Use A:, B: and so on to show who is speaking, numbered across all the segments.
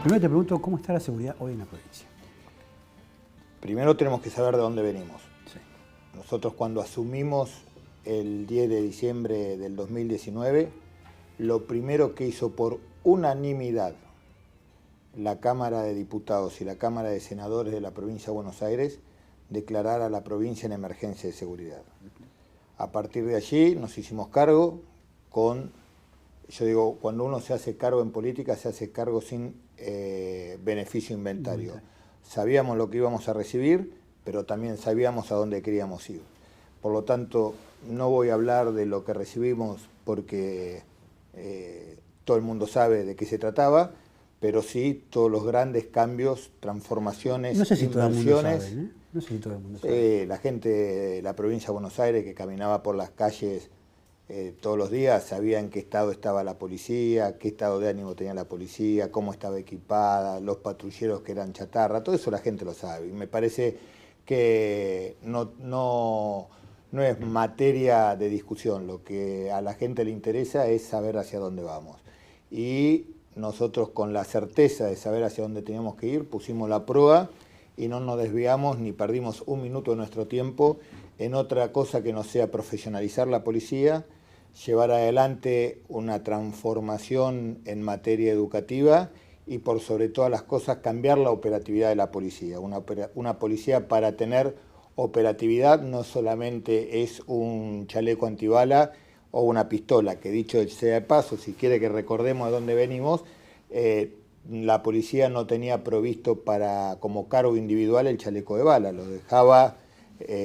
A: Primero te pregunto, ¿cómo está la seguridad hoy en la provincia?
B: Primero tenemos que saber de dónde venimos.
A: Sí.
B: Nosotros cuando asumimos el 10 de diciembre del 2019, lo primero que hizo por unanimidad la Cámara de Diputados y la Cámara de Senadores de la provincia de Buenos Aires, declarar a la provincia en emergencia de seguridad. A partir de allí nos hicimos cargo con, yo digo, cuando uno se hace cargo en política, se hace cargo sin beneficio inventario. Sabíamos lo que íbamos a recibir, pero también sabíamos a dónde queríamos ir. Por lo tanto, no voy a hablar de lo que recibimos porque todo el mundo sabe de qué se trataba, pero sí todos los grandes cambios, transformaciones,
A: no sé si
B: inversiones.
A: Todo el mundo sabe, ¿eh? No sé si todo el mundo sabe.
B: La gente de la provincia de Buenos Aires que caminaba por las calles todos los días sabía en qué estado estaba la policía, qué estado de ánimo tenía la policía, cómo estaba equipada, los patrulleros que eran chatarra, todo eso la gente lo sabe. Y me parece que no es materia de discusión, lo que a la gente le interesa es saber hacia dónde vamos. Y nosotros con la certeza de saber hacia dónde teníamos que ir, pusimos la prueba y no nos desviamos ni perdimos un minuto de nuestro tiempo en otra cosa que no sea profesionalizar la policía, llevar adelante una transformación en materia educativa y por sobre todas las cosas cambiar la operatividad de la policía. Una policía para tener operatividad no solamente es un chaleco antibala o una pistola, que dicho sea de paso, si quiere que recordemos de dónde venimos, la policía no tenía provisto como cargo individual el chaleco de bala, lo dejaba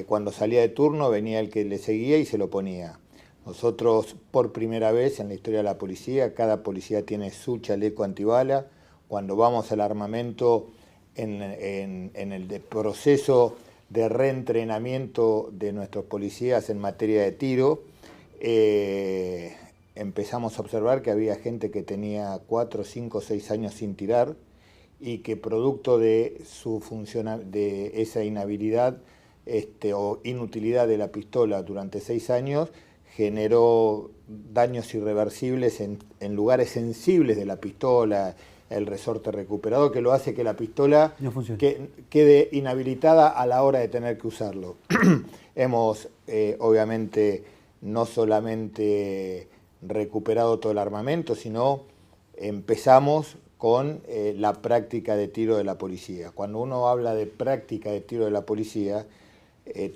B: cuando salía de turno, venía el que le seguía y se lo ponía. Nosotros, por primera vez en la historia de la policía, cada policía tiene su chaleco antibala. Cuando vamos al armamento, en el proceso de reentrenamiento de nuestros policías en materia de tiro, empezamos a observar que había gente que tenía 4, 5, 6 años sin tirar y que producto de de esa inhabilidad o inutilidad de la pistola durante 6 años, generó daños irreversibles en lugares sensibles de la pistola, el resorte recuperado, que lo hace que la pistola
A: no
B: quede inhabilitada a la hora de tener que usarlo. Hemos, obviamente, no solamente recuperado todo el armamento, sino empezamos con la práctica de tiro de la policía. Cuando uno habla de práctica de tiro de la policía,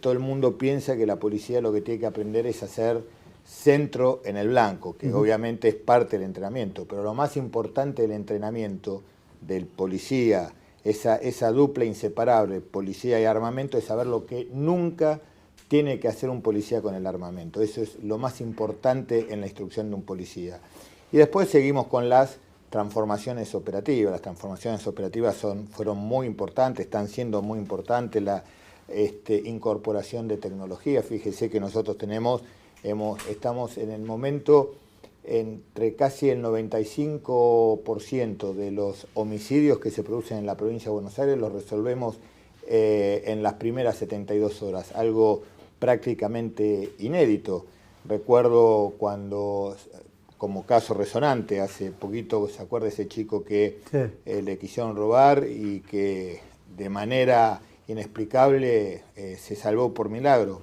B: todo el mundo piensa que la policía lo que tiene que aprender es hacer centro en el blanco, que obviamente es parte del entrenamiento, pero lo más importante del entrenamiento del policía, esa dupla inseparable, policía y armamento, es saber lo que nunca tiene que hacer un policía con el armamento. Eso es lo más importante en la instrucción de un policía. Y después seguimos con las transformaciones operativas. Las transformaciones operativas fueron muy importantes, están siendo muy importantes, la incorporación de tecnología. Fíjese que nosotros estamos en el momento entre casi el 95% de los homicidios que se producen en la provincia de Buenos Aires los resolvemos en las primeras 72 horas, algo prácticamente inédito. Recuerdo cuando, como caso resonante, hace poquito, ¿se acuerda ese chico que le quisieron robar y que de manera inexplicable se salvó por milagro?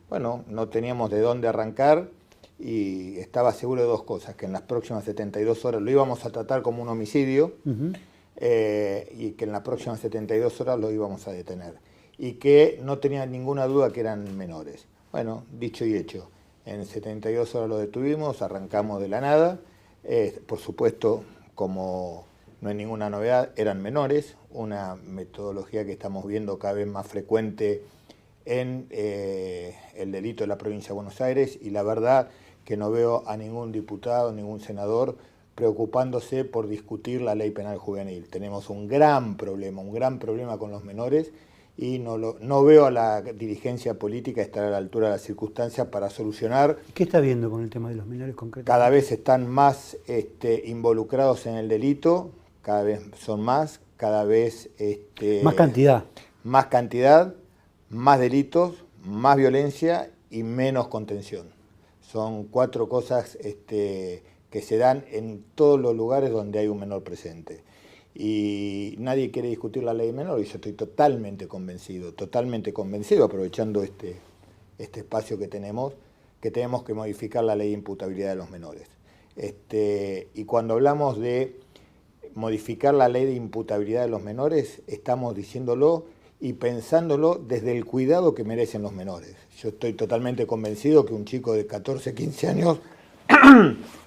B: Bueno, no teníamos de dónde arrancar y estaba seguro de dos cosas, que en las próximas 72 horas lo íbamos a tratar como un homicidio y que en las próximas 72 horas lo íbamos a detener y que no tenía ninguna duda que eran menores. Bueno, dicho y hecho, en 72 horas lo detuvimos, arrancamos de la nada, por supuesto, como no hay ninguna novedad, eran menores, una metodología que estamos viendo cada vez más frecuente en el delito de la provincia de Buenos Aires, y la verdad que no veo a ningún diputado, ningún senador preocupándose por discutir la ley penal juvenil. Tenemos un gran problema con los menores, y no veo a la dirigencia política estar a la altura de las circunstancias para solucionar.
A: ¿Qué está viendo con el tema de los menores concretamente?
B: Cada vez están más involucrados en el delito, cada vez son más, cada vez...
A: más cantidad.
B: Más cantidad, más delitos, más violencia y menos contención. Son 4 cosas que se dan en todos los lugares donde hay un menor presente. y nadie quiere discutir la ley de menores, y yo estoy totalmente convencido, aprovechando este espacio que tenemos que modificar la ley de imputabilidad de los menores. Y cuando hablamos de modificar la ley de imputabilidad de los menores, estamos diciéndolo y pensándolo desde el cuidado que merecen los menores. Yo estoy totalmente convencido que un chico de 14, 15 años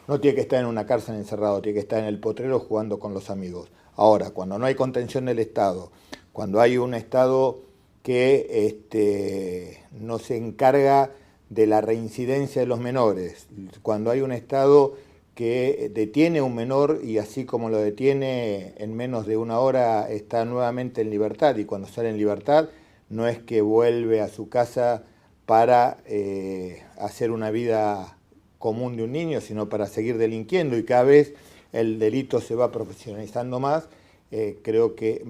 B: no tiene que estar en una cárcel encerrado, tiene que estar en el potrero jugando con los amigos. Ahora, cuando no hay contención del Estado, cuando hay un Estado que no se encarga de la reincidencia de los menores, cuando hay un Estado que detiene a un menor y así como lo detiene en menos de una hora está nuevamente en libertad, y cuando sale en libertad no es que vuelve a su casa para hacer una vida común de un niño, sino para seguir delinquiendo, y cada vez el delito se va profesionalizando más. Creo que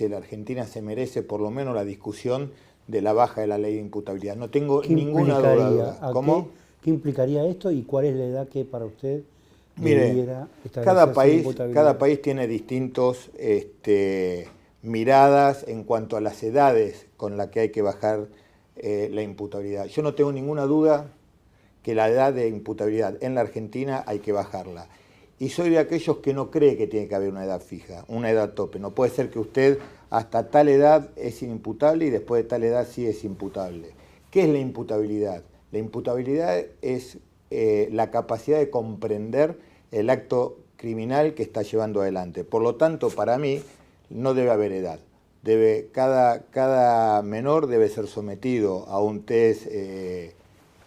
B: la Argentina se merece por lo menos la discusión de la baja de la ley de imputabilidad. No tengo ninguna duda.
A: ¿Cómo? ¿Qué implicaría esto y cuál es la edad que para usted
B: debiera establecerse? Cada país tiene distintos miradas en cuanto a las edades con las que hay que bajar la imputabilidad. Yo no tengo ninguna duda que la edad de imputabilidad en la Argentina hay que bajarla. Y soy de aquellos que no cree que tiene que haber una edad fija, una edad tope. No puede ser que usted hasta tal edad es inimputable y después de tal edad sí es imputable. ¿Qué es la imputabilidad? La imputabilidad es la capacidad de comprender el acto criminal que está llevando adelante. Por lo tanto, para mí, no debe haber edad. Cada menor debe ser sometido a un test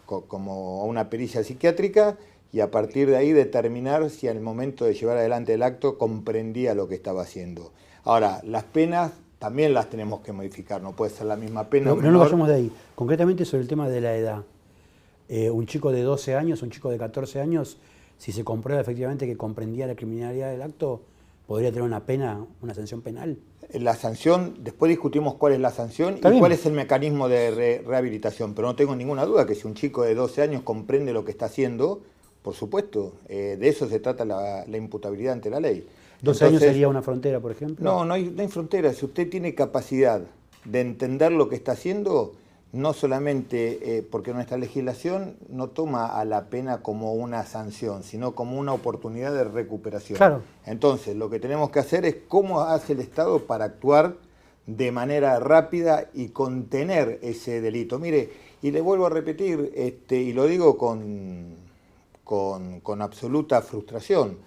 B: como a una pericia psiquiátrica, y a partir de ahí determinar si al momento de llevar adelante el acto comprendía lo que estaba haciendo. Ahora, las penas también las tenemos que modificar, no puede ser la misma pena.
A: No nos vayamos de ahí. Concretamente sobre el tema de la edad. Un chico de 12 años, un chico de 14 años, si se comprueba efectivamente que comprendía la criminalidad del acto, ¿podría tener una pena, una sanción penal?
B: La sanción, después discutimos cuál es la sanción y cuál es el mecanismo de rehabilitación, pero no tengo ninguna duda que si un chico de 12 años comprende lo que está haciendo, por supuesto, de eso se trata la imputabilidad ante la ley.
A: 12 años sería una frontera, por ejemplo.
B: No hay frontera. Si usted tiene capacidad de entender lo que está haciendo, no solamente porque nuestra legislación no toma a la pena como una sanción, sino como una oportunidad de recuperación.
A: Claro.
B: Entonces, lo que tenemos que hacer es cómo hace el Estado para actuar de manera rápida y contener ese delito. Mire, y le vuelvo a repetir, y lo digo con absoluta frustración.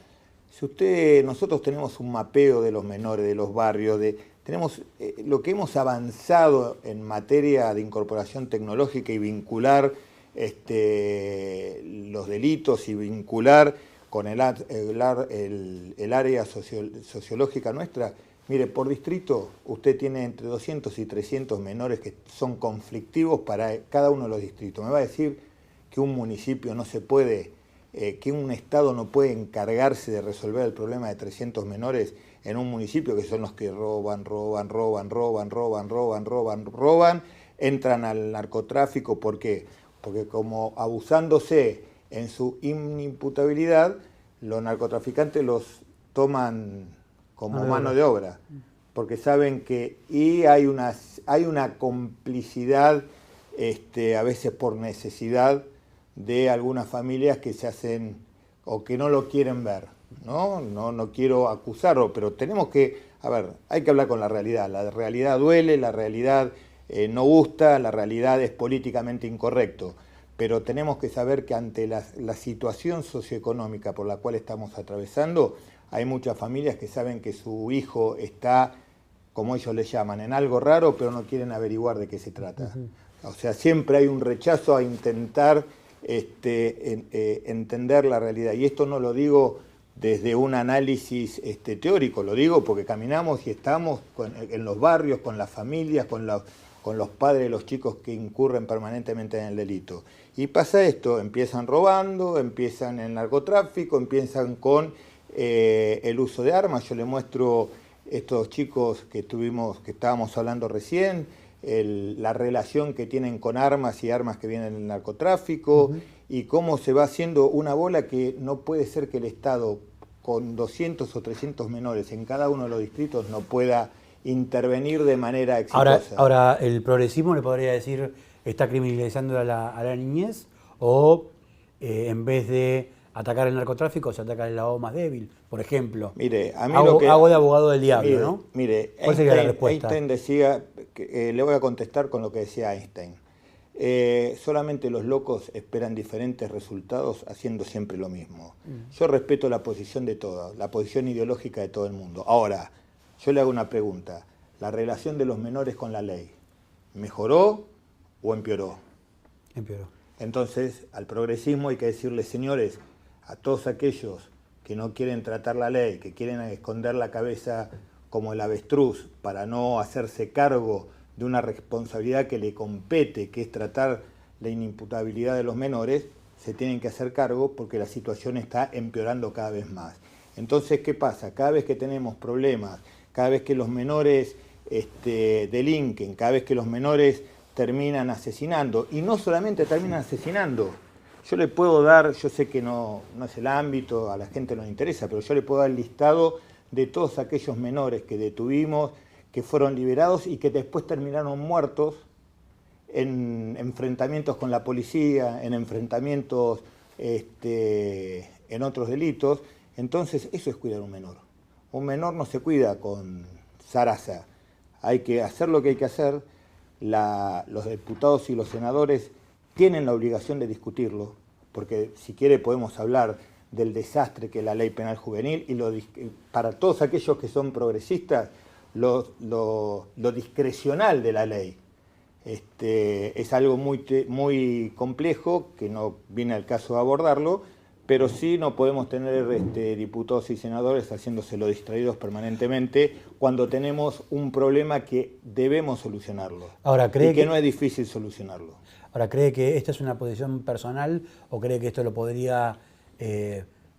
B: Nosotros tenemos un mapeo de los menores, de los barrios, tenemos lo que hemos avanzado en materia de incorporación tecnológica y vincular los delitos y vincular con el área sociológica nuestra. Mire, por distrito usted tiene entre 200 y 300 menores que son conflictivos para cada uno de los distritos. Me va a decir que un municipio no se puede, que un Estado no puede encargarse de resolver el problema de 300 menores en un municipio que son los que roban, entran al narcotráfico. ¿Por qué? Porque como abusándose en su inimputabilidad, los narcotraficantes los toman como mano de obra, porque saben que hay una complicidad, a veces por necesidad, de algunas familias que se hacen o que no lo quieren ver. No quiero acusarlo, pero tenemos que, hay que hablar con la realidad. La realidad duele, la realidad no gusta, la realidad es políticamente incorrecto, pero tenemos que saber que ante la situación socioeconómica por la cual estamos atravesando, hay muchas familias que saben que su hijo está, como ellos le llaman, en algo raro, pero no quieren averiguar de qué se trata. O sea, siempre hay un rechazo a intentar entender la realidad. Y esto no lo digo desde un análisis teórico, lo digo porque caminamos y estamos en los barrios, con las familias, con los padres de los chicos que incurren permanentemente en el delito. Y pasa esto, empiezan robando, empiezan en el narcotráfico, empiezan con el uso de armas. Yo le muestro estos chicos que estábamos hablando recién, la relación que tienen con armas y armas que vienen del narcotráfico, y cómo se va haciendo una bola que no puede ser que el Estado, con 200 o 300 menores en cada uno de los distritos no pueda intervenir de manera exitosa.
A: Ahora, ¿el progresismo le podría decir está criminalizando a la niñez o en vez de atacar el narcotráfico se ataca el lado más débil, por ejemplo?
B: Mire, a mí
A: hago de abogado del diablo,
B: mire,
A: ¿no?
B: Mire,
A: ¿Cuál sería la respuesta?
B: Einstein decía, le voy a contestar con lo que decía Einstein. Solamente los locos esperan diferentes resultados haciendo siempre lo mismo. Yo respeto la posición de todos, la posición ideológica de todo el mundo. Ahora, yo le hago una pregunta. ¿La relación de los menores con la ley mejoró o empeoró?
A: Empeoró.
B: Entonces, al progresismo hay que decirle, señores, a todos aquellos que no quieren tratar la ley, que quieren esconder la cabeza como el avestruz para no hacerse cargo de una responsabilidad que le compete, que es tratar la inimputabilidad de los menores, se tienen que hacer cargo porque la situación está empeorando cada vez más. Entonces, ¿qué pasa? Cada vez que tenemos problemas, cada vez que los menores delinquen, cada vez que los menores terminan asesinando, y no solamente terminan asesinando, yo le puedo dar, yo sé que no es el ámbito, a la gente no le interesa, pero yo le puedo dar el listado de todos aquellos menores que detuvimos, que fueron liberados y que después terminaron muertos en enfrentamientos con la policía, en enfrentamientos en otros delitos. Entonces, eso es cuidar a un menor. Un menor no se cuida con zaraza. Hay que hacer lo que hay que hacer. Los diputados y los senadores tienen la obligación de discutirlo, porque si quiere podemos hablar del desastre que es la ley penal juvenil y para todos aquellos que son progresistas, lo discrecional de la ley. Es algo muy complejo, que no viene al caso de abordarlo, pero sí no podemos tener diputados y senadores haciéndoselo distraídos permanentemente cuando tenemos un problema que debemos solucionarlo.
A: Ahora, ¿cree
B: que no es difícil solucionarlo?
A: Ahora, ¿cree que esta es una posición personal o cree que esto lo podría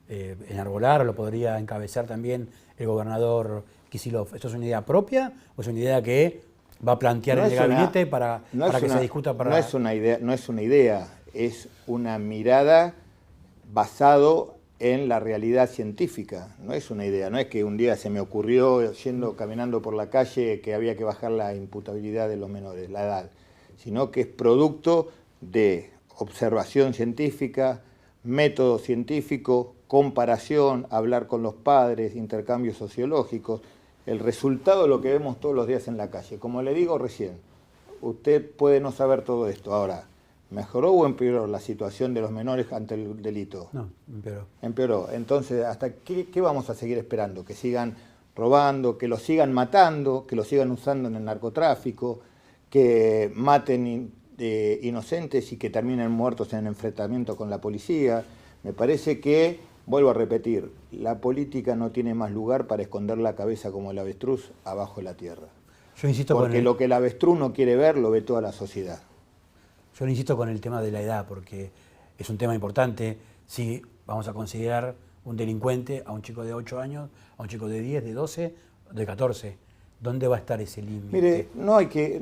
A: enarbolar o lo podría encabezar también el gobernador Kicillof? ¿Esto es una idea propia o es una idea que va a plantear en el gabinete para que se discuta?
B: No es una idea, es una mirada basado en la realidad científica. No es una idea, no es que un día se me ocurrió caminando por la calle que había que bajar la imputabilidad de los menores, la edad, sino que es producto de observación científica, método científico, comparación, hablar con los padres, intercambios sociológicos, el resultado de lo que vemos todos los días en la calle. Como le digo recién, usted puede no saber todo esto. Ahora, ¿mejoró o empeoró la situación de los menores ante el delito?
A: No, empeoró.
B: Empeoró. Entonces, ¿hasta qué vamos a seguir esperando? ¿Que sigan robando, que los sigan matando, que los sigan usando en el narcotráfico, que maten inocentes y que terminen muertos en enfrentamiento con la policía? Me parece que, vuelvo a repetir, la política no tiene más lugar para esconder la cabeza como el avestruz abajo de la tierra.
A: Yo insisto
B: porque lo que el avestruz no quiere ver, lo ve toda la sociedad.
A: Yo insisto con el tema de la edad, porque es un tema importante. Si vamos a considerar un delincuente a un chico de 8 años, a un chico de 10, de 12, de 14, ¿dónde va a estar ese límite?
B: Mire,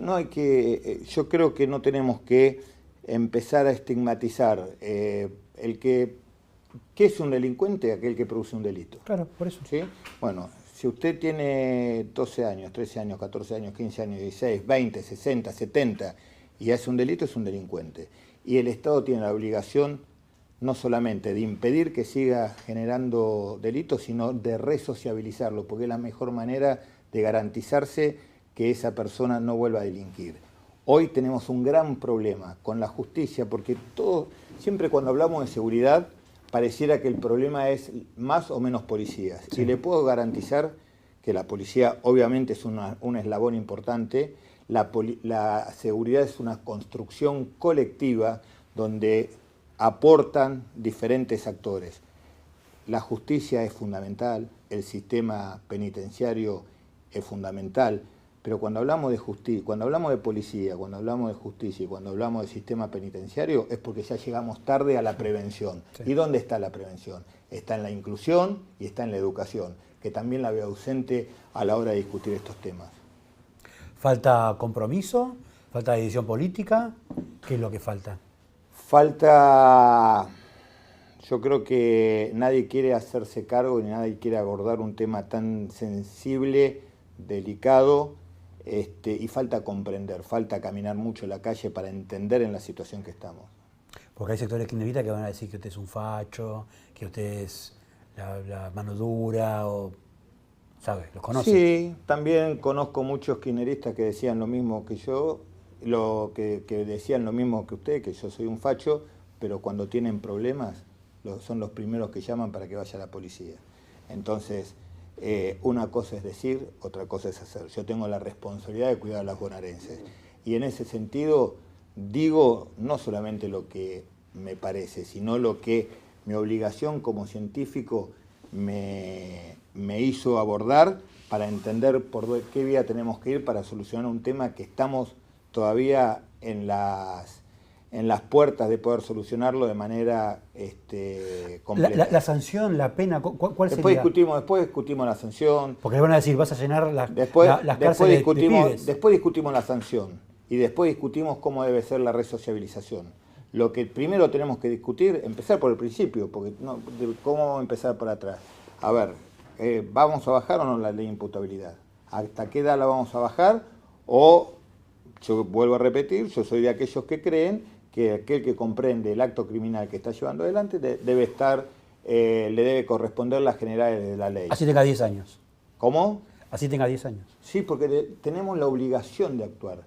B: yo creo que no tenemos que empezar a estigmatizar ¿qué es un delincuente? Aquel que produce un delito.
A: Claro, por eso.
B: ¿Sí? Bueno, si usted tiene 12 años, 13 años, 14 años, 15 años, 16, 20, 60, 70 y hace un delito, es un delincuente. Y el Estado tiene la obligación no solamente de impedir que siga generando delitos, sino de resociabilizarlo, porque es la mejor manera de garantizarse que esa persona no vuelva a delinquir. Hoy tenemos un gran problema con la justicia, porque siempre cuando hablamos de seguridad, pareciera que el problema es más o menos policías. Sí. Y le puedo garantizar que la policía obviamente es un eslabón importante. La seguridad es una construcción colectiva donde aportan diferentes actores. La justicia es fundamental, el sistema penitenciario es fundamental, pero cuando hablamos de justicia, cuando hablamos de policía, cuando hablamos de justicia y cuando hablamos de sistema penitenciario es porque ya llegamos tarde a la prevención. Sí. ¿Y dónde está la prevención? Está en la inclusión y está en la educación, que también la veo ausente a la hora de discutir estos temas.
A: ¿Falta compromiso? ¿Falta decisión política? ¿Qué es lo que falta?
B: Yo creo que nadie quiere hacerse cargo ni nadie quiere abordar un tema tan sensible, delicado, y falta comprender, falta caminar mucho en la calle para entender en la situación que estamos.
A: Porque hay sectores kirchneristas que van a decir que usted es un facho, que usted es la mano dura, o, ¿sabe? ¿Los conoce?
B: Sí, también conozco muchos kirchneristas que decían lo mismo que yo, que decían lo mismo que usted, que yo soy un facho, pero cuando tienen problemas son los primeros que llaman para que vaya la policía. Entonces, una cosa es decir, otra cosa es hacer. Yo tengo la responsabilidad de cuidar a los bonaerenses. Y en ese sentido, digo no solamente lo que me parece, sino lo que mi obligación como científico me hizo abordar para entender por qué vía tenemos que ir para solucionar un tema que estamos todavía en las puertas de poder solucionarlo de manera completa.
A: La sanción, la pena, ¿cuál
B: después
A: sería?
B: Después discutimos la sanción.
A: Porque le van a decir, vas a llenar las cárceles de pibes.
B: Después discutimos la sanción y después discutimos cómo debe ser la resociabilización. Lo que primero tenemos que discutir, empezar por el principio, porque no, ¿cómo empezar por atrás? A ver, ¿vamos a bajar o no la ley de imputabilidad? ¿Hasta qué edad la vamos a bajar? O, yo vuelvo a repetir, yo soy de aquellos que creen que aquel que comprende el acto criminal que está llevando adelante le debe corresponder las generales de la ley.
A: Así tenga 10 años.
B: ¿Cómo?
A: Así tenga 10 años.
B: Sí, porque tenemos la obligación de actuar.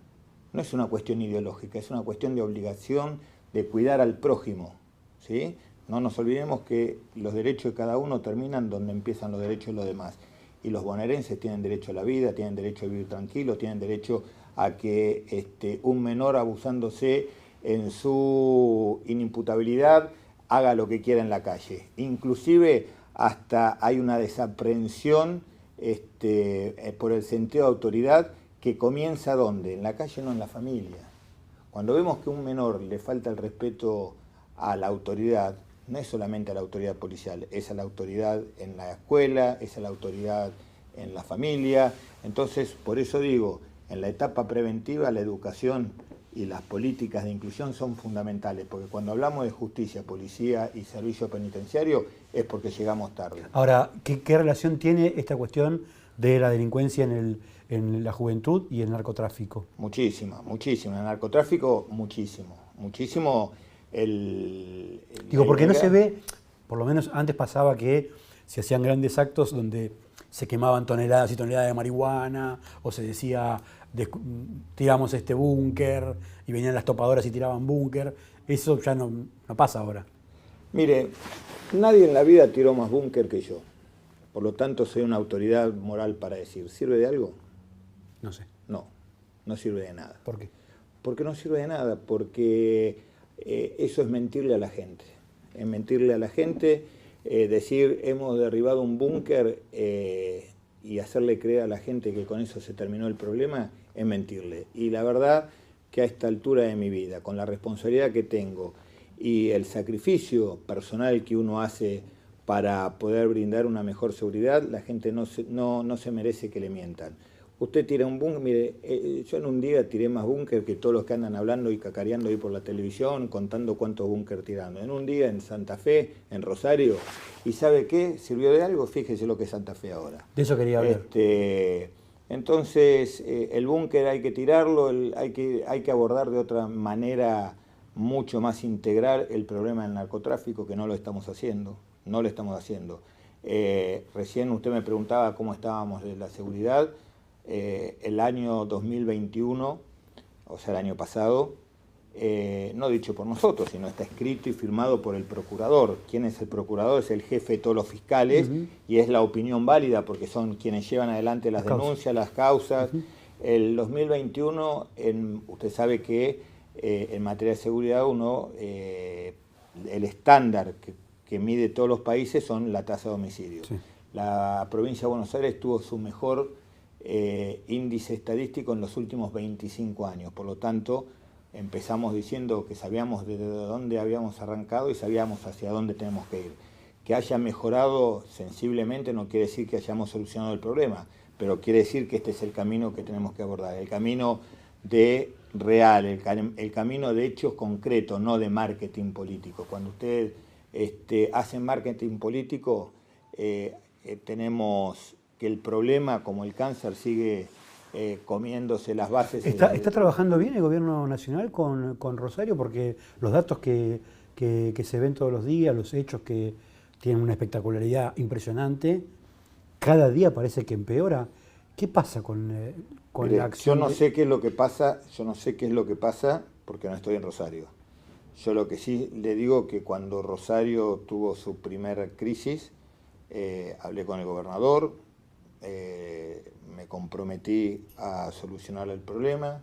B: No es una cuestión ideológica, es una cuestión de obligación de cuidar al prójimo, ¿sí? No nos olvidemos que los derechos de cada uno terminan donde empiezan los derechos de los demás. Y los bonaerenses tienen derecho a la vida, tienen derecho a vivir tranquilos, tienen derecho a que un menor abusándose en su inimputabilidad haga lo que quiera en la calle. Inclusive hasta hay una desaprehensión por el sentido de autoridad que comienza ¿dónde? En la calle, no en la familia. Cuando vemos que a un menor le falta el respeto a la autoridad, no es solamente a la autoridad policial, es a la autoridad en la escuela, es a la autoridad en la familia. Entonces, por eso digo, en la etapa preventiva la educación y las políticas de inclusión son fundamentales, porque cuando hablamos de justicia, policía y servicio penitenciario es porque llegamos tarde.
A: Ahora, ¿qué relación tiene esta cuestión de la delincuencia en la juventud y el narcotráfico?
B: Muchísima. El narcotráfico, muchísimo.
A: Digo, porque no se ve, por lo menos antes pasaba que se hacían grandes actos donde se quemaban toneladas y toneladas de marihuana, o se decía, tiramos este búnker, y venían las topadoras y tiraban búnker. Eso ya no pasa ahora.
B: Mire, nadie en la vida tiró más búnker que yo. Por lo tanto, soy una autoridad moral para decir, ¿sirve de algo?
A: No sé.
B: No sirve de nada.
A: ¿Por qué?
B: Porque no sirve de nada, porque eso es mentirle a la gente. Es mentirle a la gente, decir hemos derribado un búnker y hacerle creer a la gente que con eso se terminó el problema, es mentirle. Y la verdad que a esta altura de mi vida, con la responsabilidad que tengo y el sacrificio personal que uno hace para poder brindar una mejor seguridad, la gente no se merece que le mientan. Usted tira un búnker, mire, yo en un día tiré más búnker que todos los que andan hablando y cacareando ahí por la televisión, contando cuántos búnker tirando. En un día en Santa Fe, en Rosario, ¿y sabe qué? ¿Sirvió de algo? Fíjese lo que es Santa Fe ahora.
A: De eso quería hablar.
B: Entonces, el búnker hay que tirarlo, hay que abordar de otra manera mucho más integral el problema del narcotráfico, que no lo estamos haciendo. Recién usted me preguntaba cómo estábamos de la seguridad. El año 2021, o sea, el año pasado, no dicho por nosotros, sino está escrito y firmado por el procurador. ¿Quién es el procurador? Es el jefe de todos los fiscales y es la opinión válida porque son quienes llevan adelante las denuncias, las causas. El 2021, usted sabe que en materia de seguridad el estándar que mide todos los países son la tasa de homicidios. Sí. La provincia de Buenos Aires tuvo su mejor índice estadístico en los últimos 25 años. Por lo tanto, empezamos diciendo que sabíamos de dónde habíamos arrancado y sabíamos hacia dónde tenemos que ir. Que haya mejorado sensiblemente no quiere decir que hayamos solucionado el problema, pero quiere decir que este es el camino que tenemos que abordar, el camino de real, el camino de hechos concretos, no de marketing político. Cuando usted hacen marketing político, tenemos que el problema, como el cáncer, sigue comiéndose las bases.
A: ¿Está trabajando bien el gobierno nacional con Rosario? Porque los datos que se ven todos los días, los hechos que tienen una espectacularidad impresionante, cada día parece que empeora. ¿Qué pasa con
B: Mire,
A: la acción?
B: Yo no sé qué es lo que pasa, porque no estoy en Rosario. Yo lo que sí le digo que cuando Rosario tuvo su primera crisis, hablé con el gobernador, me comprometí a solucionar el problema,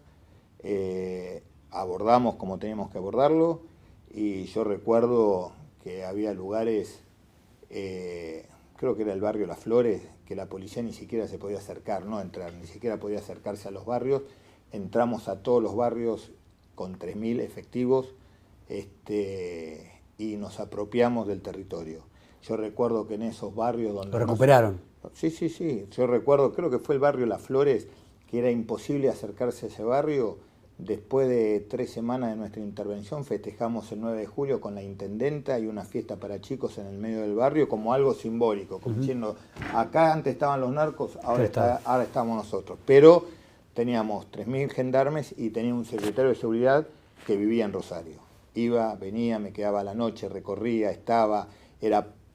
B: abordamos como teníamos que abordarlo, y yo recuerdo que había lugares, creo que era el barrio Las Flores, que la policía ni siquiera se podía acercar, no entrar, ni siquiera podía acercarse a los barrios. Entramos a todos los barrios con 3.000 efectivos, y nos apropiamos del territorio. Yo recuerdo que en esos barrios donde...
A: ¿Lo recuperaron?
B: Sí. Yo recuerdo, creo que fue el barrio Las Flores, que era imposible acercarse a ese barrio. Después de 3 semanas de nuestra intervención, festejamos el 9 de julio con la intendenta y una fiesta para chicos en el medio del barrio como algo simbólico, como diciendo, acá antes estaban los narcos, ahora estamos nosotros. Pero teníamos 3.000 gendarmes y tenía un secretario de seguridad que vivía en Rosario. Iba, venía, me quedaba a la noche, recorría,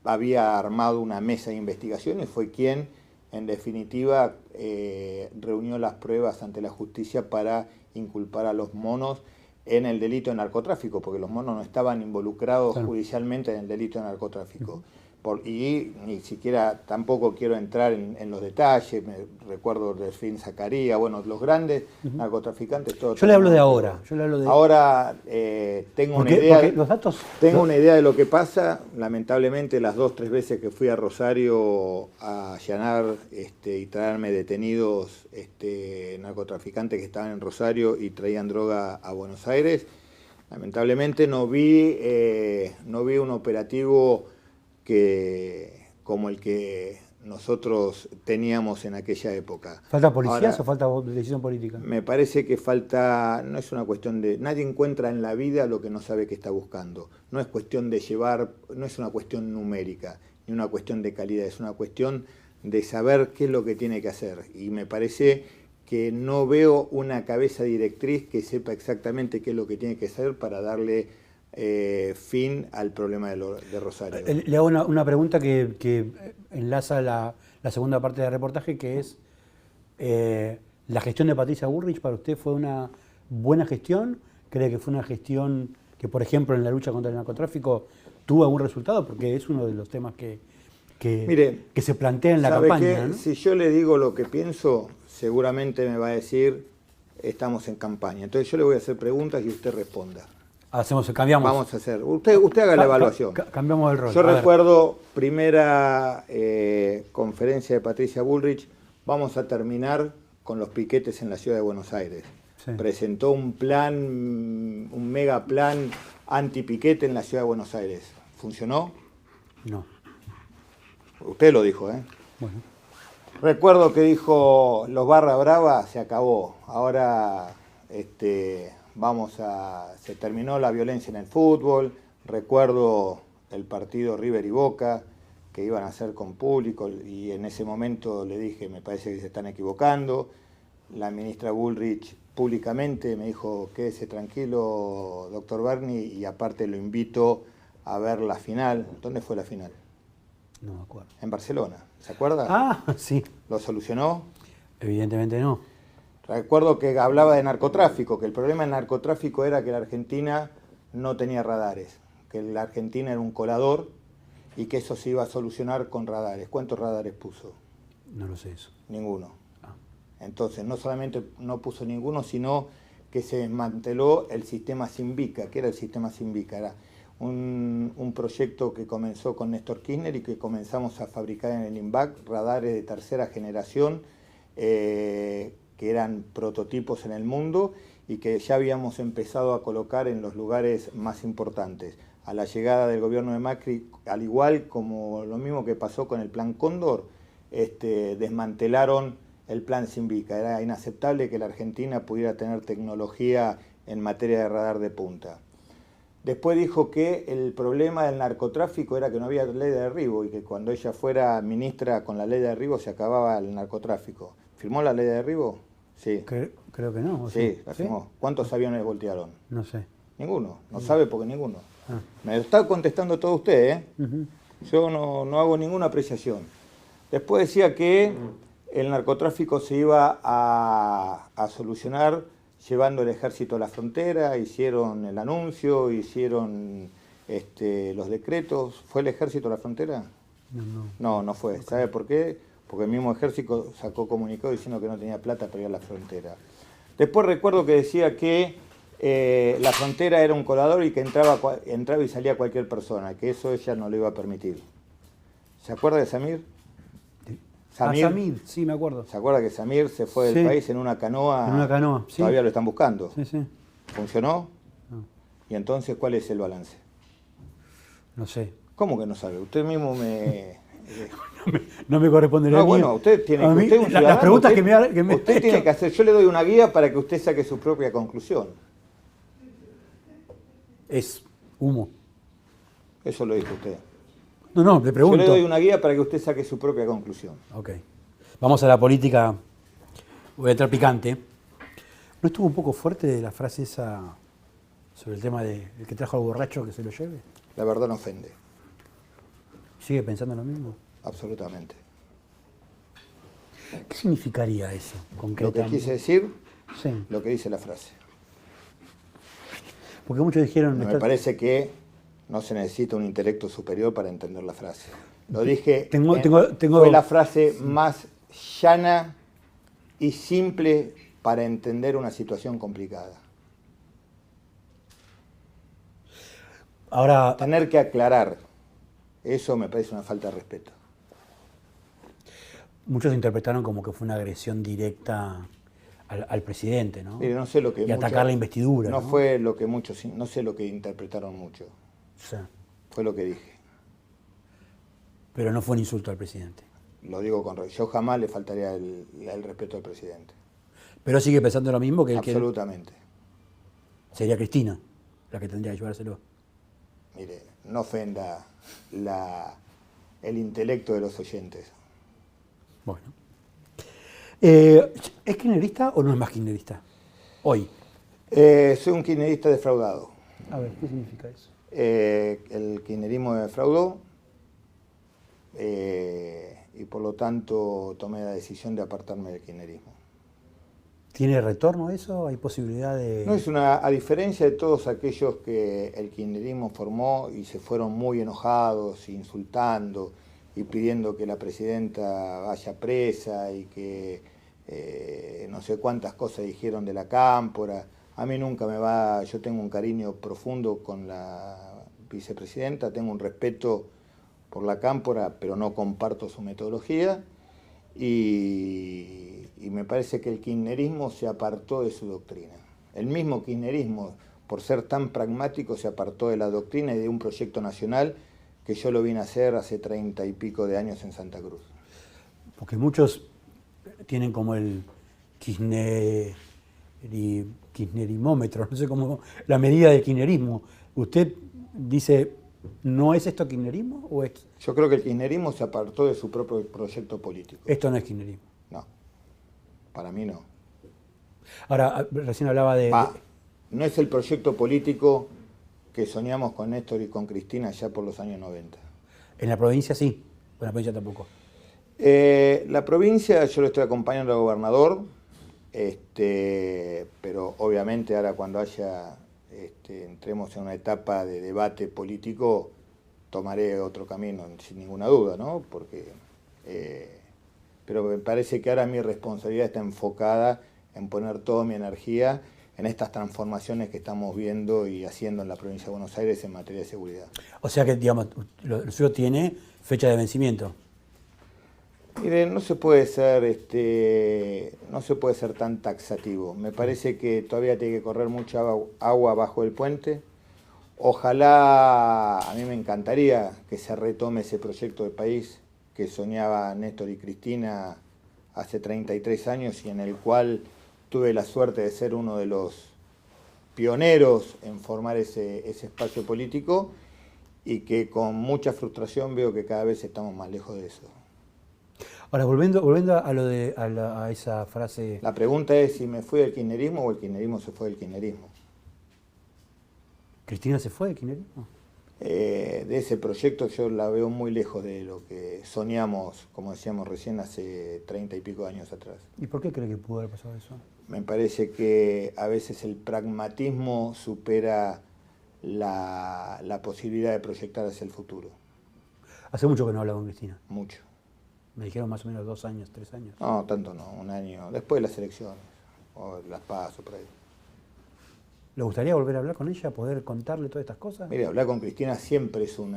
B: había armado una mesa de investigación y fue quien, en definitiva, reunió las pruebas ante la justicia para inculpar a los monos en el delito de narcotráfico, porque los monos no estaban involucrados judicialmente en el delito de narcotráfico. Y ni siquiera, tampoco quiero entrar en los detalles, recuerdo Delfín Zacarías, bueno, los grandes narcotraficantes, todo.
A: Yo le hablo de ahora.
B: Ahora tengo una idea.
A: Los datos.
B: Tengo una idea de lo que pasa. Lamentablemente, las 2 o 3 veces que fui a Rosario a allanar y traerme detenidos narcotraficantes que estaban en Rosario y traían droga a Buenos Aires, lamentablemente no vi un operativo como el que nosotros teníamos en aquella época.
A: ¿Falta policías o falta decisión política?
B: Me parece que falta, no es una cuestión de, nadie encuentra en la vida lo que no sabe que está buscando. No es cuestión de llevar, no es una cuestión numérica, ni una cuestión de calidad, es una cuestión de saber qué es lo que tiene que hacer. Y me parece que no veo una cabeza directriz que sepa exactamente qué es lo que tiene que hacer para darle fin al problema de Rosario.
A: Le hago una pregunta que enlaza la segunda parte del reportaje, que es ¿la gestión de Patricia Bullrich para usted fue una buena gestión? ¿Cree que fue una gestión que, por ejemplo, en la lucha contra el narcotráfico tuvo algún resultado? Porque es uno de los temas que se plantea en la campaña, ¿no?
B: Si yo le digo lo que pienso, seguramente me va a decir estamos en campaña. Entonces yo le voy a hacer preguntas y usted responda.
A: Cambiamos.
B: Vamos a hacer. Usted haga la evaluación.
A: Cambiamos el rol.
B: Yo recuerdo primera conferencia de Patricia Bullrich. Vamos a terminar con los piquetes en la ciudad de Buenos Aires. Sí. Presentó un plan, un mega plan anti-piquete en la ciudad de Buenos Aires. ¿Funcionó?
A: No.
B: Usted lo dijo, ¿eh?
A: Bueno.
B: Recuerdo que dijo, los barra brava se acabó. Ahora se terminó la violencia en el fútbol. Recuerdo el partido River y Boca que iban a hacer con público y en ese momento le dije, me parece que se están equivocando. La ministra Bullrich públicamente me dijo, quédese tranquilo, doctor Berni, y aparte lo invito a ver la final. ¿Dónde fue la final?
A: No me acuerdo.
B: En Barcelona, ¿se acuerda?
A: Ah, sí.
B: ¿Lo solucionó?
A: Evidentemente no.
B: Recuerdo que hablaba de narcotráfico, que el problema del narcotráfico era que la Argentina no tenía radares, que la Argentina era un colador y que eso se iba a solucionar con radares. ¿Cuántos radares puso?
A: No lo sé eso.
B: Ninguno. Entonces, no solamente no puso ninguno, sino que se desmanteló el sistema Simbica. ¿Qué era el sistema Simbica? Era un proyecto que comenzó con Néstor Kirchner y que comenzamos a fabricar en el INVAC, radares de tercera generación, que eran prototipos en el mundo y que ya habíamos empezado a colocar en los lugares más importantes. A la llegada del gobierno de Macri, al igual como lo mismo que pasó con el Plan Cóndor, desmantelaron el Plan Simbica. Era inaceptable que la Argentina pudiera tener tecnología en materia de radar de punta. Después dijo que el problema del narcotráfico era que no había ley de derribo y que cuando ella fuera ministra con la ley de derribo se acababa el narcotráfico. ¿Firmó la ley de derribo? Sí.
A: Creo que no.
B: Sí, la firmó. ¿Cuántos aviones voltearon?
A: No sé.
B: Ninguno. No sabe porque ninguno.
A: Ah.
B: Me lo está contestando todo usted, ¿eh?
A: Ujú.
B: Yo no hago ninguna apreciación. Después decía que el narcotráfico se iba a solucionar llevando el ejército a la frontera, hicieron el anuncio, hicieron los decretos. ¿Fue el ejército a la frontera? No fue. ¿Sabe por qué? Porque el mismo ejército sacó comunicado diciendo que no tenía plata para ir a la frontera. Después recuerdo que decía que la frontera era un colador y que entraba y salía cualquier persona, que eso ella no le iba a permitir. ¿Se acuerda de Samir?
A: Samir, sí, me acuerdo.
B: ¿Se acuerda que Samir se fue del país en una canoa?
A: En una canoa, sí.
B: Todavía lo están buscando.
A: Sí, sí.
B: ¿Funcionó?
A: No.
B: ¿Y entonces cuál es el balance?
A: No sé.
B: ¿Cómo que no sabe? Usted mismo me...
A: No me corresponde
B: No, bueno, usted tiene que... Usted es un ciudadano,
A: las preguntas
B: usted,
A: que me
B: usted tiene que hacer... Yo le doy una guía para que usted saque su propia conclusión.
A: Es humo.
B: Eso lo dijo usted.
A: No, le pregunto.
B: Yo le doy una guía para que usted saque su propia conclusión.
A: Ok. Vamos a la política. Voy a entrar picante. ¿No estuvo un poco fuerte la frase esa sobre el tema de el que trajo al borracho que se lo lleve?
B: La verdad no ofende.
A: ¿Sigue pensando lo mismo?
B: Absolutamente.
A: ¿Qué significaría eso
B: Lo que
A: concretamente?
B: quise decir,
A: Sí.
B: lo que dice la frase.
A: Porque muchos dijeron...
B: Me parece que no se necesita un intelecto superior para entender la frase. Lo dije, fue la frase más llana y simple para entender una situación complicada.
A: Ahora,
B: Tener que aclarar, eso me parece una falta de respeto.
A: muchos interpretaron como que fue una agresión directa al presidente, ¿no?
B: Mire, no sé lo que
A: y atacar la investidura.
B: No fue lo que muchos, no sé lo que interpretaron mucho.
A: Sí.
B: Fue lo que dije.
A: Pero no fue un insulto al presidente.
B: Lo digo con... Yo jamás le faltaría el respeto al presidente.
A: Pero sigue pensando lo mismo que
B: Absolutamente.
A: Sería Cristina la que tendría que llevárselo.
B: Mire, no ofenda el intelecto de los oyentes.
A: Bueno. ¿Es kirchnerista o no es más kirchnerista? Hoy.
B: Soy un kirchnerista defraudado.
A: A ver, ¿qué significa eso?
B: El kirchnerismo me defraudó y por lo tanto tomé la decisión de apartarme del kirchnerismo.
A: ¿Tiene retorno eso? ¿Hay posibilidad de...?
B: No es a diferencia de todos aquellos que el kirchnerismo formó y se fueron muy enojados, insultando y pidiendo que la presidenta vaya presa y que no sé cuántas cosas dijeron de la Cámpora. A mí nunca me va, yo tengo un cariño profundo con la vicepresidenta, tengo un respeto por la Cámpora, pero no comparto su metodología y me parece que el kirchnerismo se apartó de su doctrina. El mismo kirchnerismo, por ser tan pragmático, se apartó de la doctrina y de un proyecto nacional que yo lo vine a hacer hace 30 y pico de años en Santa Cruz.
A: Porque muchos tienen como el kirchnerimómetro, no sé cómo, la medida de kirchnerismo. ¿Usted dice, no es esto kirchnerismo o es...?
B: Yo creo que el kirchnerismo se apartó de su propio proyecto político.
A: Esto no es kirchnerismo.
B: No, para mí no.
A: Ahora, recién hablaba de...
B: No es el proyecto político que soñamos con Néstor y con Cristina ya por los años 90.
A: En la provincia sí, en la provincia tampoco.
B: La provincia yo lo estoy acompañando al gobernador, pero obviamente ahora cuando entremos en una etapa de debate político tomaré otro camino, sin ninguna duda, ¿no? Pero me parece que ahora mi responsabilidad está enfocada en poner toda mi energía en estas transformaciones que estamos viendo y haciendo en la provincia de Buenos Aires en materia de seguridad.
A: O sea que, digamos, lo suyo tiene fecha de vencimiento.
B: Mire, no se puede ser tan taxativo. Me parece que todavía tiene que correr mucha agua bajo el puente. Ojalá, a mí me encantaría que se retome ese proyecto de país que soñaba Néstor y Cristina hace 33 años y en el cual tuve la suerte de ser uno de los pioneros en formar ese espacio político y que con mucha frustración veo que cada vez estamos más lejos de eso.
A: Ahora, volviendo a esa frase...
B: La pregunta es si me fui del kirchnerismo o el kirchnerismo se fue del kirchnerismo.
A: ¿Cristina se fue del kirchnerismo?
B: De ese proyecto yo la veo muy lejos de lo que soñamos, como decíamos recién, hace 30 y pico años atrás.
A: ¿Y por qué cree que pudo haber pasado eso?
B: Me parece que a veces el pragmatismo supera la posibilidad de proyectar hacia el futuro.
A: Hace mucho que no habla con Cristina.
B: Mucho.
A: Me dijeron más o menos 2 años, 3 años.
B: No, tanto no, un año. Después de las elecciones, o las PASO, por ahí.
A: ¿Le gustaría volver a hablar con ella, poder contarle todas estas cosas?
B: Mire, hablar con Cristina siempre es un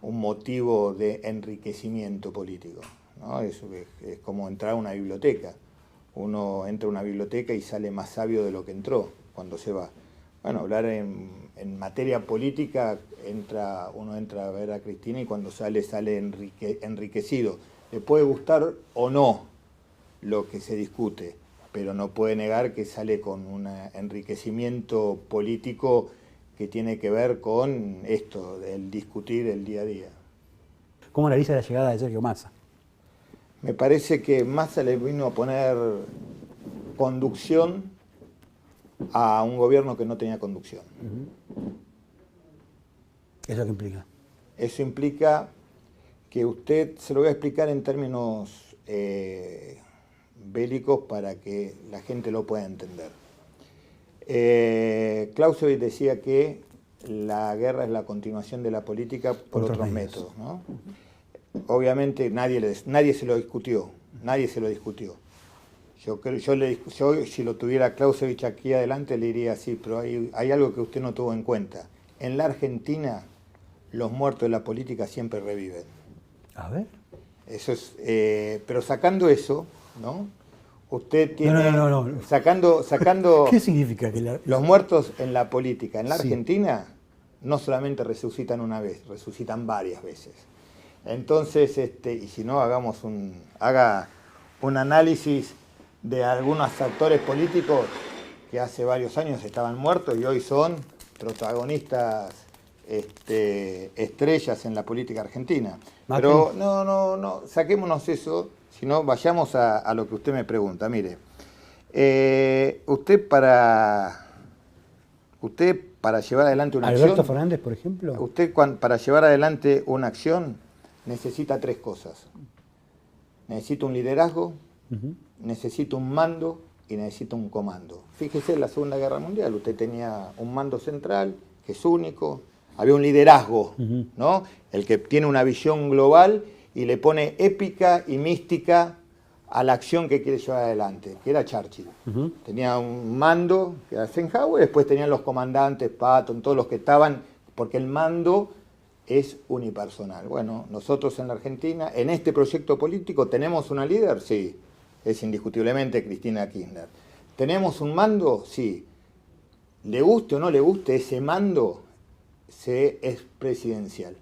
B: motivo de enriquecimiento político, ¿no? Es como entrar a una biblioteca. Uno entra a una biblioteca y sale más sabio de lo que entró cuando se va. Bueno, hablar en materia política, uno entra a ver a Cristina y cuando sale enriquecido. Le puede gustar o no lo que se discute, pero no puede negar que sale con un enriquecimiento político que tiene que ver con esto, el discutir el día a día.
A: ¿Cómo analiza la llegada de Sergio Massa?
B: Me parece que Massa le vino a poner conducción a un gobierno que no tenía conducción.
A: ¿Eso qué implica?
B: Eso implica que usted, se lo voy a explicar en términos bélicos para que la gente lo pueda entender. Clausewitz decía que la guerra es la continuación de la política por otros métodos, ¿no? Obviamente nadie se lo discutió, Yo si lo tuviera Clausewitz aquí adelante le diría sí, pero hay algo que usted no tuvo en cuenta. En la Argentina los muertos de la política siempre reviven.
A: A ver.
B: Eso es, pero sacando eso, ¿no? Usted tiene...
A: No.
B: Sacando
A: ¿Qué significa que
B: los muertos en la política? En la
A: Sí.
B: Argentina no solamente resucitan una vez, resucitan varias veces. Entonces, y si no, haga un análisis de algunos actores políticos que hace varios años estaban muertos y hoy son protagonistas estrellas en la política argentina.
A: Macri.
B: Pero no, saquémonos eso, sino vayamos a lo que usted me pregunta. Mire, usted para llevar adelante una
A: Alberto
B: acción...
A: Fernández, por ejemplo.
B: Usted para llevar adelante una acción necesita 3 cosas. Necesita un liderazgo, necesita un mando y necesita un comando. Fíjese en la Segunda Guerra Mundial, usted tenía un mando central, que es único, había un liderazgo, ¿no? El que tiene una visión global y le pone épica y mística a la acción que quiere llevar adelante, que era Churchill. Tenía un mando, que era Eisenhower, después tenían los comandantes, Patton, todos los que estaban, porque el mando es unipersonal. Bueno, nosotros en la Argentina, en este proyecto político, ¿tenemos una líder? Sí, es indiscutiblemente Cristina Kirchner. ¿Tenemos un mando? Sí. Le guste o no le guste, ese mando es presidencial.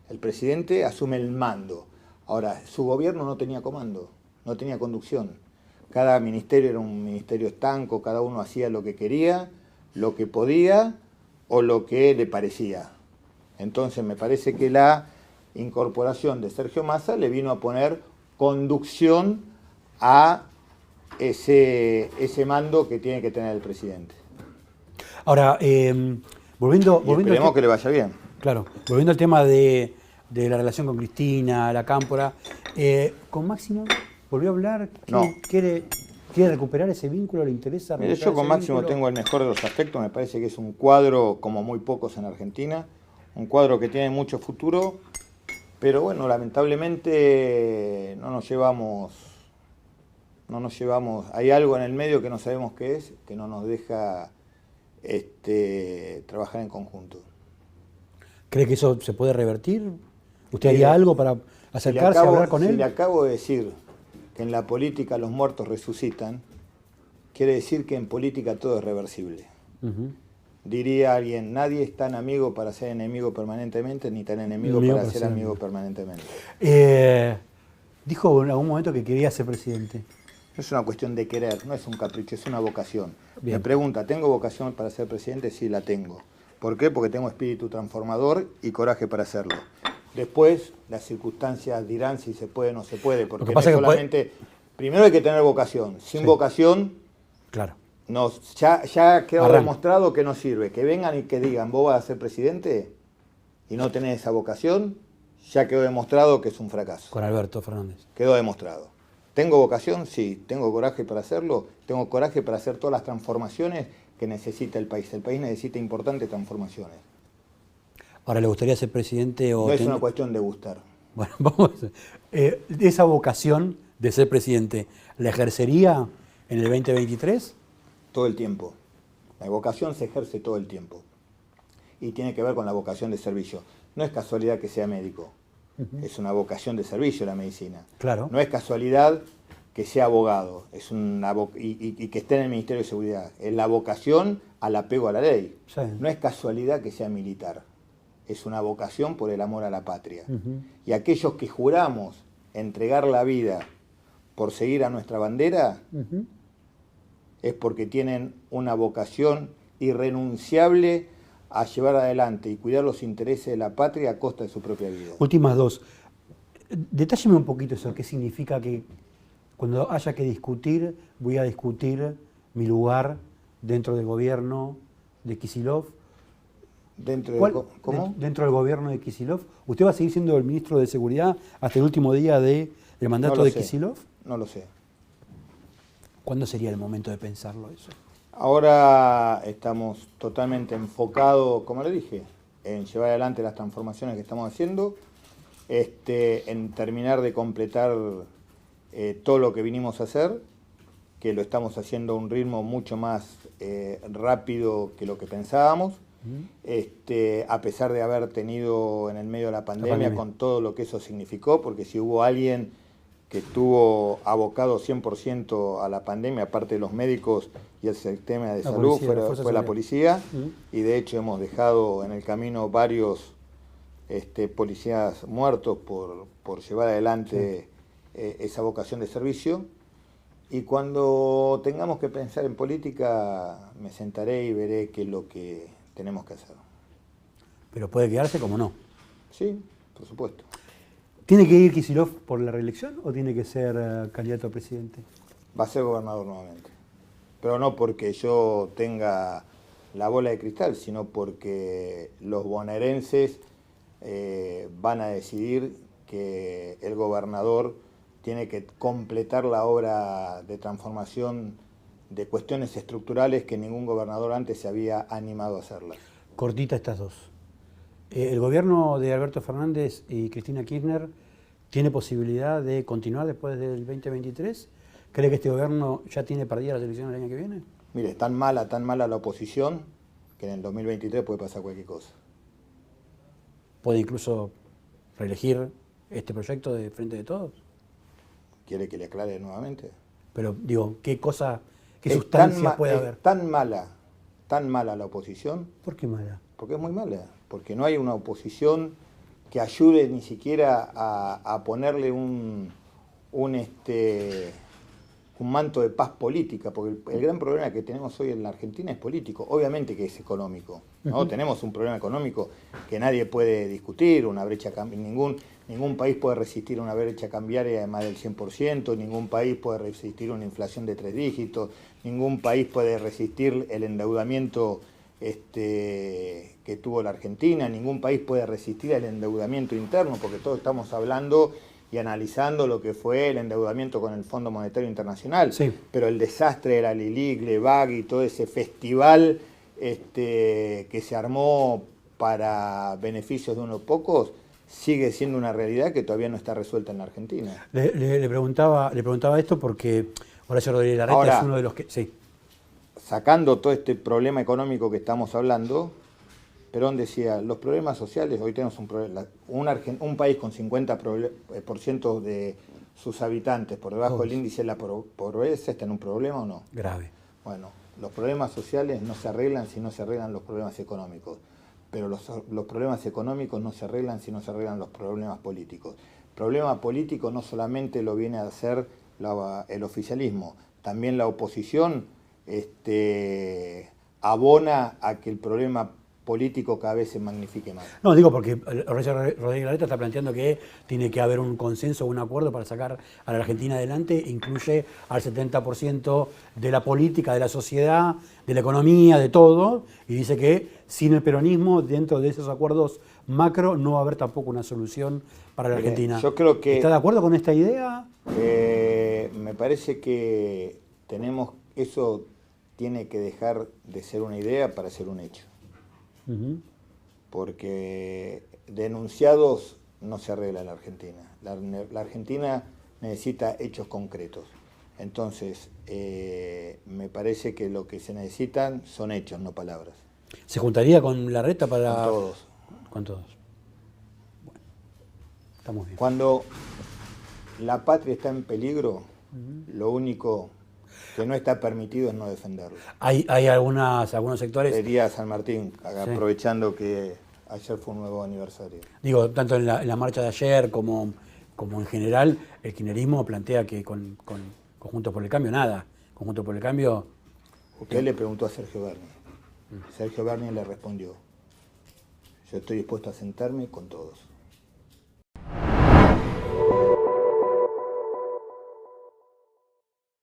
B: El presidente asume el mando. Ahora, su gobierno no tenía comando, no tenía conducción. Cada ministerio era un ministerio estanco, cada uno hacía lo que quería, lo que podía o lo que le parecía. Entonces me parece que la incorporación de Sergio Massa le vino a poner conducción a ese mando que tiene que tener el presidente.
A: Ahora, volviendo
B: esperemos que le vaya bien.
A: Claro, volviendo al tema de la relación con Cristina, la Cámpora, ¿con Máximo volvió a hablar?
B: No.
A: ¿Quiere recuperar ese vínculo? ¿Le interesa
B: Mire,
A: recuperar
B: yo con
A: ese
B: Máximo
A: vínculo?
B: tengo el mejor de los aspectos, me parece que es un cuadro como muy pocos en Argentina, un cuadro que tiene mucho futuro, pero bueno, lamentablemente no nos llevamos, hay algo en el medio que no sabemos qué es, que no nos deja trabajar en conjunto.
A: ¿Cree que eso se puede revertir? ¿Usted haría algo para acercarse a hablar con él?
B: Si le acabo de decir que en la política los muertos resucitan, quiere decir que en política todo es reversible. Diría alguien, nadie es tan amigo para ser enemigo permanentemente, ni tan enemigo para ser amigo permanentemente.
A: Dijo en algún momento que quería ser presidente.
B: Es una cuestión de querer, no es un capricho, es una vocación.
A: Bien.
B: Me pregunta, ¿tengo vocación para ser presidente? Sí, la tengo. ¿Por qué? Porque tengo espíritu transformador y coraje para hacerlo. Después, las circunstancias dirán si se puede o no se puede, porque no es solamente... Primero hay que tener vocación. Sin vocación,
A: claro.
B: No, ya ha quedado
A: Arranca.
B: demostrado que no sirve. Que vengan y que digan, vos vas a ser presidente y no tenés esa vocación, ya quedó demostrado que es un fracaso.
A: Con Alberto Fernández.
B: Quedó demostrado. ¿Tengo vocación? Sí. ¿Tengo coraje para hacerlo? Tengo coraje para hacer todas las transformaciones que necesita el país. El país necesita importantes transformaciones.
A: Ahora, ¿le gustaría ser presidente o...?
B: No es una cuestión de gustar.
A: Bueno, vamos a ver. ¿Esa vocación de ser presidente la ejercería en el 2023?
B: Todo el tiempo. La vocación se ejerce todo el tiempo. Y tiene que ver con la vocación de servicio. No es casualidad que sea médico. Es una vocación de servicio la medicina.
A: Claro.
B: No es casualidad que sea abogado y que esté en el Ministerio de Seguridad. Es la vocación al apego a la ley.
A: Sí.
B: No es casualidad que sea militar. Es una vocación por el amor a la patria. Y aquellos que juramos entregar la vida por seguir a nuestra bandera, es porque tienen una vocación irrenunciable a llevar adelante y cuidar los intereses de la patria a costa de su propia vida.
A: Últimas dos. Detálleme un poquito eso, qué significa que cuando haya que discutir, voy a discutir mi lugar dentro del gobierno de Kicillof.
B: ¿Cómo?
A: Dentro del gobierno de Kicillof. ¿Usted va a seguir siendo el ministro de Seguridad hasta el último día del mandato de Kicillof?
B: No lo sé.
A: ¿Cuándo sería el momento de pensarlo eso?
B: Ahora estamos totalmente enfocados, como le dije, en llevar adelante las transformaciones que estamos haciendo, en terminar de completar todo lo que vinimos a hacer, que lo estamos haciendo a un ritmo mucho más rápido que lo que pensábamos, a pesar de haber tenido en el medio de la pandemia con todo lo que eso significó, porque si hubo alguien que estuvo abocado 100% a la pandemia, aparte de los médicos y el sistema de salud, fue la policía, y de hecho hemos dejado en el camino varios policías muertos por llevar adelante esa vocación de servicio. Y cuando tengamos que pensar en política, me sentaré y veré qué es lo que tenemos que hacer.
A: Pero puede quedarse como no.
B: Sí, por supuesto.
A: ¿Tiene que ir Kicillof por la reelección o tiene que ser candidato a presidente?
B: Va a ser gobernador nuevamente. Pero no porque yo tenga la bola de cristal, sino porque los bonaerenses van a decidir que el gobernador tiene que completar la obra de transformación de cuestiones estructurales que ningún gobernador antes se había animado a hacerlas.
A: Cortita estas dos. ¿El gobierno de Alberto Fernández y Cristina Kirchner tiene posibilidad de continuar después del 2023? ¿Cree que este gobierno ya tiene perdidas las elecciones el año que viene?
B: Mire, tan mala la oposición que en el 2023 puede pasar cualquier cosa.
A: ¿Puede incluso reelegir este proyecto de Frente de Todos?
B: ¿Quiere que le aclare nuevamente?
A: Pero digo, ¿qué sustancia puede haber?
B: Tan mala la oposición.
A: ¿Por qué mala?
B: Porque es muy mala. Porque no hay una oposición que ayude ni siquiera a ponerle un manto de paz política, porque el gran problema que tenemos hoy en la Argentina es político, obviamente que es económico, ¿no? Tenemos un problema económico que nadie puede discutir, una brecha, ningún país puede resistir una brecha cambiaria de más del 100%, ningún país puede resistir una inflación de 3 dígitos, ningún país puede resistir el endeudamiento que tuvo la Argentina, ningún país puede resistir el endeudamiento interno, porque todos estamos hablando y analizando lo que fue el endeudamiento con el Fondo Monetario Internacional,
A: sí.
B: Pero el desastre de la LILIC, LEVAG y todo ese festival que se armó para beneficios de unos pocos, sigue siendo una realidad que todavía no está resuelta en la Argentina.
A: Le preguntaba esto porque Horacio Rodríguez Larreta es uno de los que... Sí.
B: Sacando todo este problema económico que estamos hablando, Perón decía, los problemas sociales, hoy tenemos un país con 50% de sus habitantes por debajo del índice de la pobreza, ¿está en un problema o no?
A: Grave.
B: Bueno, los problemas sociales no se arreglan si no se arreglan los problemas económicos, pero los problemas económicos no se arreglan si no se arreglan los problemas políticos. El problema político no solamente lo viene a hacer el oficialismo, también la oposición abona a que el problema político cada vez se magnifique más.
A: No, digo porque Rodríguez Larreta está planteando que tiene que haber un consenso, un acuerdo para sacar a la Argentina adelante, incluye al 70% de la política, de la sociedad, de la economía, de todo, y dice que sin el peronismo, dentro de esos acuerdos macro, no va a haber tampoco una solución para la Argentina.
B: Yo creo que
A: ¿Está de acuerdo con esta idea?
B: me parece que eso tiene que dejar de ser una idea para ser un hecho. Porque denunciados no se arregla la Argentina. La Argentina necesita hechos concretos. Entonces, me parece que lo que se necesitan son hechos, no palabras.
A: ¿Se juntaría con Larreta para...?
B: Con todos.
A: Con todos. Bueno, estamos bien.
B: Cuando la patria está en peligro, lo único que no está permitido es no defenderlo.
A: Hay algunos sectores...
B: Diría San Martín,
A: Sí.
B: aprovechando que ayer fue un nuevo aniversario.
A: Digo, tanto en la marcha de ayer como en general, el kirchnerismo plantea que con Juntos por el Cambio, nada. Con Juntos por el Cambio...
B: Usted le preguntó a Sergio Berni. Sergio Berni le respondió: yo estoy dispuesto a sentarme con todos.